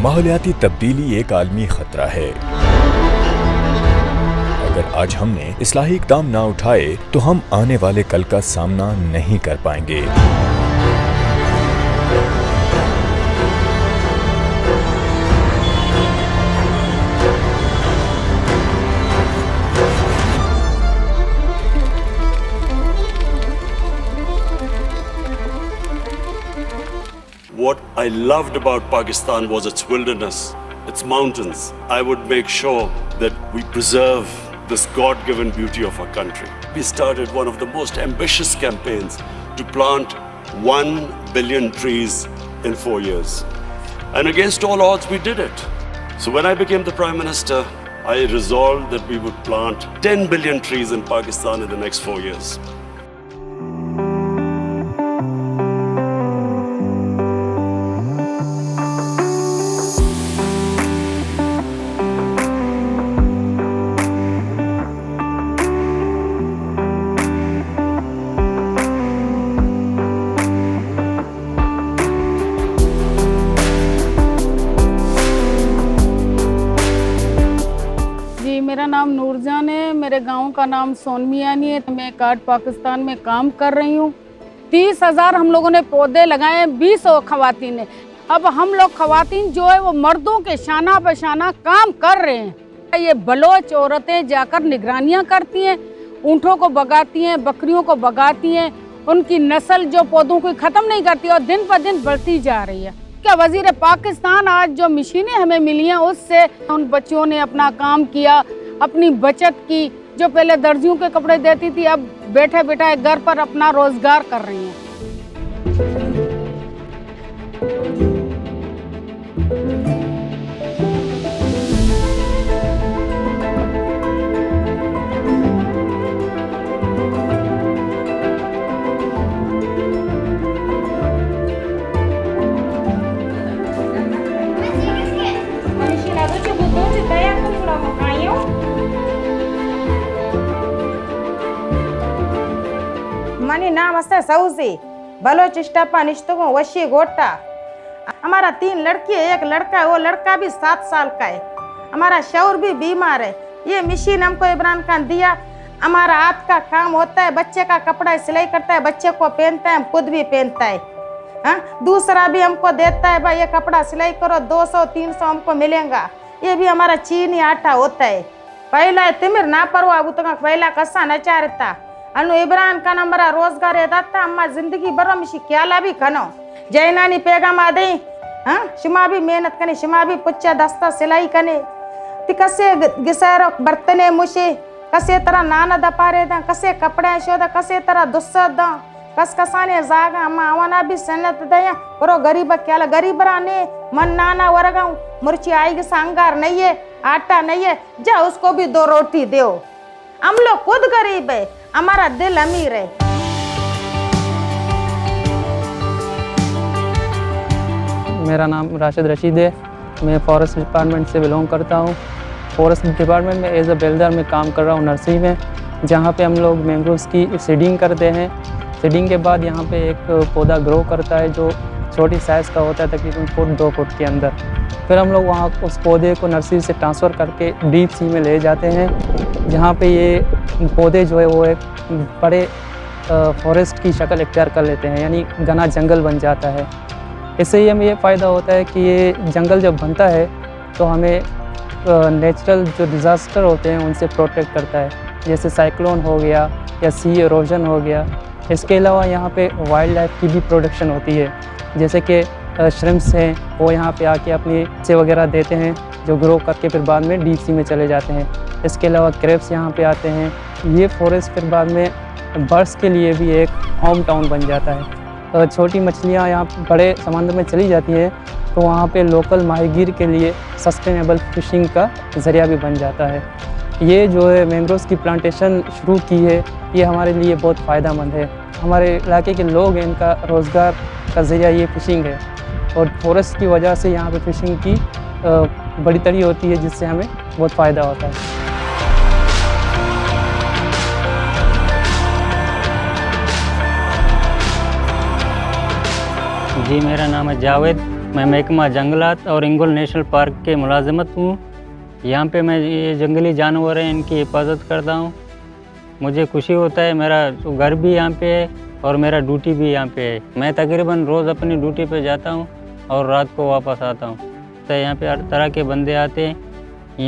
माहौलियाती तब्दीली एक आलमी खतरा है। अगर आज हमने इस्लाही इक़दाम ना उठाए तो हम आने वाले कल का सामना नहीं कर पाएंगे। What I loved about Pakistan was its wilderness, its mountains. I would make sure that we preserve this God-given beauty of our country. We started one of the most ambitious campaigns to plant 1 billion trees in 4 years. And against all odds, we did it. So when I became the Prime Minister, I resolved that we would plant 10 billion trees in Pakistan in the next 4 years. मेरा नाम नूरजान है। मेरे गांव का नाम सोनमियानी है। मैं card Pakistan में काम कर रही हूँ। 30,000 हम लोगों ने पौधे लगाए, 20 खवातीन ने। अब हम लोग खवातीन जो है वो मर्दों के शाना बशाना काम कर रहे हैं। ये बलोच औरतें जाकर निगरानियाँ करती हैं, ऊँटों को भगाती हैं, बकरियों को भगाती हैं, उनकी नस्ल जो पौधों को ख़त्म नहीं करती और दिन पर दिन बढ़ती जा रही है। क्या वज़ीर पाकिस्तान आज जो मशीनें हमें मिली हैं उससे उन बच्चियों ने अपना काम किया, अपनी बचत की। जो पहले दर्जियों के कपड़े देती थी अब बैठे बैठे घर पर अपना रोजगार कर रही हैं। मनी नाम है सऊजी बलोचिस्टापा निश्तों वशी गोटा। हमारा 3 लड़की है, 1 लड़का है। वो लड़का भी 7 साल का है। हमारा शौहर भी बीमार है। ये मशीन हमको इमरान खान दिया। हमारा हाथ का काम होता है, बच्चे का कपड़ा सिलाई करता है, बच्चे को पहनता है, हम खुद भी पहनता है। हाँ, दूसरा भी हमको देता है, भाई ये कपड़ा सिलाई करो, 200-300 हमको मिलेगा। ये भी हमारा चीनी आटा होता है। पहला तिमिर ना परवा वो तो पहला कसा नचारता अनु इमरान खान हमारा रोजगार दाता अम्मा जिंदगी बरो मिशी क्याला भी खनो जैनानी पैगाम आदे। हाँ, शिमा भी मेहनत कने, शिमा भी पुच्चा दस्ता सिलाई कने ती कसे गिसारो बर्तने मुशे कसे तरह नाना दपारे दा कसे कपड़े शोदा कसे तरह दुस्सा दा कस कसाने जागा अम्मा आवाना भी सन्नत दया बरो गरीब क्याला गरीब राने मन नाना वरगाऊं मुर्ची आएगी सांगार नहीं है, आटा नहीं है, जा उसको भी 2 रोटी दो। हम लोग खुद गरीब है, हमारा दिल अमीर है। मेरा नाम राशिद रशीद है। मैं फॉरेस्ट डिपार्टमेंट से बिलोंग करता हूँ। फॉरेस्ट डिपार्टमेंट में एज अ बिल्डर में काम कर रहा हूँ नर्सरी में, जहाँ पे हम लोग मैंग्रोव्स की सीडिंग करते हैं। सीडिंग के बाद यहाँ पे एक पौधा ग्रो करता है जो छोटी साइज़ का होता है, तकरीबन 2 फुट के अंदर। फिर हम लोग वहाँ उस पौधे को नर्सरी से ट्रांसफ़र करके डीप सी में ले जाते हैं, जहाँ पे ये पौधे जो है वो एक बड़े फॉरेस्ट की शक्ल इख्तियार कर लेते हैं, यानी घना जंगल बन जाता है। इससे ही हमें ये फ़ायदा होता है कि ये जंगल जब बनता है तो हमें नेचुरल जो डिज़ास्टर होते हैं उनसे प्रोटेक्ट करता है, जैसे साइक्लोन हो गया या सी एरोजन हो गया। इसके अलावा यहाँ पे वाइल्ड लाइफ की भी प्रोडक्शन होती है, जैसे कि श्रिम्प्स हैं, वो यहाँ पे आके अपनी से वगैरह देते हैं जो ग्रो करके फिर बाद में डीप सी में चले जाते हैं। इसके अलावा क्रेब्स यहाँ पे आते हैं। ये फॉरेस्ट फिर बाद में बर्ड्स के लिए भी एक होम टाउन बन जाता है। छोटी मछलियाँ यहाँ बड़े समंदर में चली जाती हैं तो वहाँ पे लोकल माहीगीर के लिए सस्टेनेबल फिशिंग का ज़रिया भी बन जाता है। ये जो है मैंग्रोव्स की प्लांटेशन शुरू की है, ये हमारे लिए बहुत फ़ायदेमंद है। हमारे इलाके के लोग हैं, इनका रोज़गार का ज़रिया ये फ़िशिंग है और फॉरेस्ट की वजह से यहाँ पे फ़िशिंग की बड़ी तड़ी होती है, जिससे हमें बहुत फ़ायदा होता है। जी, मेरा नाम है जावेद। मैं महकमा जंगलात और इंगोल नेशनल पार्क के मुलाजमत हूँ। यहाँ पे मैं ये जंगली जानवर हैं इनकी हिफाजत करता हूँ। मुझे खुशी होता है, मेरा घर भी यहाँ पे है और मेरा ड्यूटी भी यहाँ पे है। मैं तकरीबन रोज़ अपनी ड्यूटी पे जाता हूँ और रात को वापस आता हूँ। तो यहाँ पे हर तरह के बंदे आते हैं,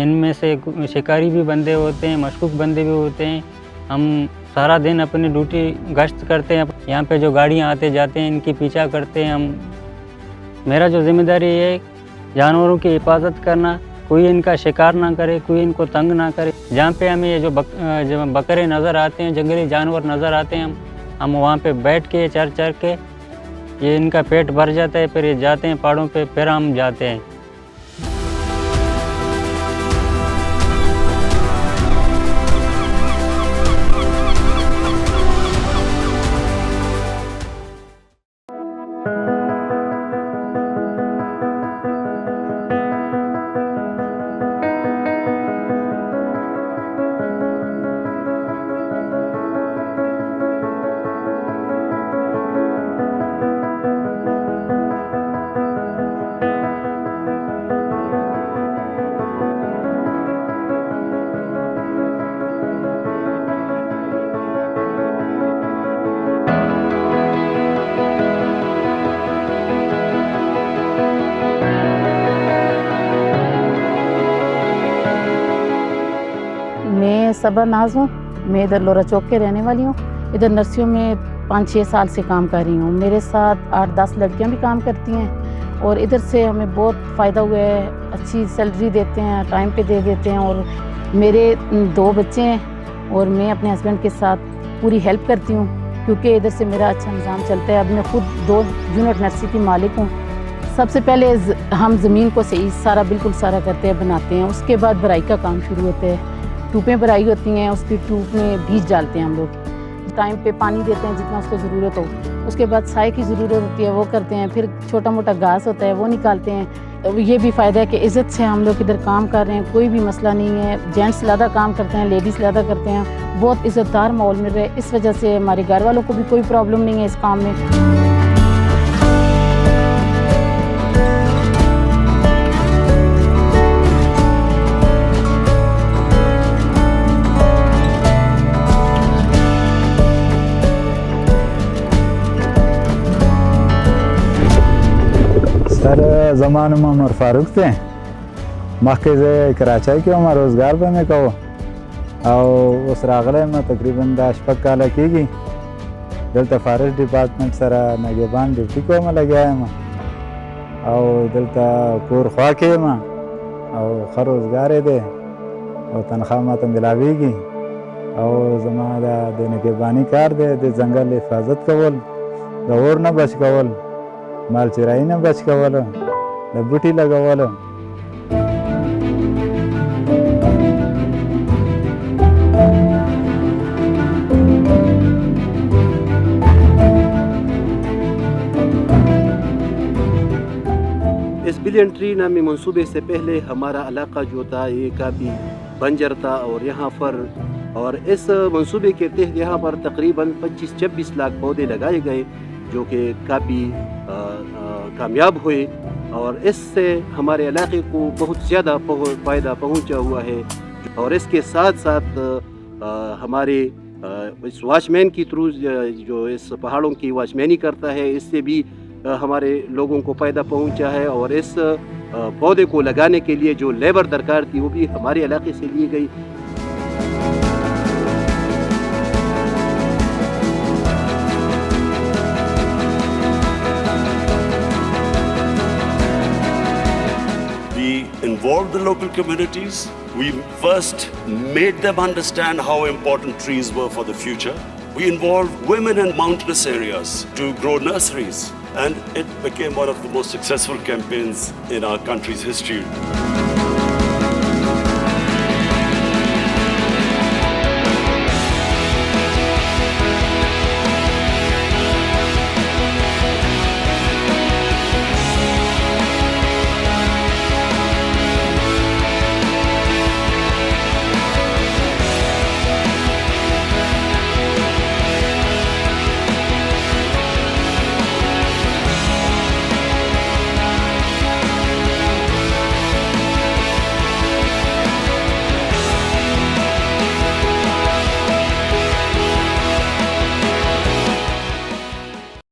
इनमें से शिकारी भी बंदे होते हैं, मशकूक बंदे भी होते हैं। हम सारा दिन अपनी ड्यूटी गश्त करते हैं। यहाँ पे जो गाड़ियाँ आते जाते हैं इनकी पीछा करते हैं हम। मेरा जो जिम्मेदारी है जानवरों की हिफाजत करना, कोई इनका शिकार ना करे, कोई इनको तंग ना करे। जहाँ पे हमें ये जो बकरे नज़र आते हैं, जंगली जानवर नज़र आते हैं, हम वहाँ पे बैठ के चर के ये इनका पेट भर जाता है, फिर ये जाते हैं पहाड़ों पे, फिर हम जाते हैं। मैं सबा नाज हूँ। मैं इधर लोरा चौक के रहने वाली हूँ। इधर नर्सरियों में 5-6 साल से काम कर रही हूँ। मेरे साथ 8-10 लड़कियाँ भी काम करती हैं और इधर से हमें बहुत फ़ायदा हुआ है। अच्छी सैलरी देते हैं, टाइम पे दे देते हैं और मेरे 2 बच्चे हैं और मैं अपने हस्बैंड के साथ पूरी हेल्प करती हूँ क्योंकि इधर से मेरा अच्छा निज़ाम चलता है। अब मैं खुद 2 यूनिट नर्सरी की मालिक हूँ। सबसे पहले हम ज़मीन को सही सारा बिल्कुल सारा करते हैं, बनाते हैं। उसके बाद भराई का काम शुरू होता है। टूपें भराई होती हैं, उसकी टूप में बीज डालते हैं हम लोग। टाइम पे पानी देते हैं जितना उसको ज़रूरत हो। उसके बाद साए की ज़रूरत होती है, वो करते हैं। फिर छोटा मोटा घास होता है, वो निकालते हैं। ये भी फ़ायदा है कि इज़्ज़त से हम लोग इधर काम कर रहे हैं, कोई भी मसला नहीं है। जेंट्स ज़्यादा काम करते हैं, लेडीज़ ज़्यादा करते हैं। बहुत इज़्ज़तदार माहौल मिल रहा है। इस वजह से हमारे घर वालों को भी कोई प्रॉब्लम नहीं है इस काम में। सर ज़मान में उमर फारूक थे मखे से कराची के उमर रोज़गार पे में कहो और उस रागले में तकरीबन 10 काला की गई दलता फॉरेस्ट डिपार्टमेंट सरा नगेबान ड्यूटी को में लगे आए मैं और दलता कोर ख्वा के मैं और खर रोज़गार दे और तनख्वाह में तो मिलावेगी और ज़माना देने के बानी कार दे जंगल हिफाजत कवल दौर न बच कवल माल चिराई न बच कवल लबूटी लगवल। इस बिलियन ट्री नामी मंसूबे से पहले हमारा इलाका जो था ये काफ़ी बंजर था और यहाँ पर और इस मंसूबे के तहत यहाँ पर तकरीबन 25-26 लाख पौधे लगाए गए जो कि काफ़ी कामयाब हुए और इससे हमारे इलाके को बहुत ज़्यादा फ़ायदा पहुँचा हुआ है। और इसके साथ साथ हमारे इस वॉचमैन की थ्रू जो इस पहाड़ों की वॉचमैनी करता है इससे भी हमारे लोगों को फ़ायदा पहुँचा है। और इस पौधे को लगाने के लिए जो लेबर दरकार थी वो भी हमारे इलाके से ली गई। Involved the local communities. We first made them understand how important trees were for the future. We involved women in mountainous areas to grow nurseries, and it became one of the most successful campaigns in our country's history.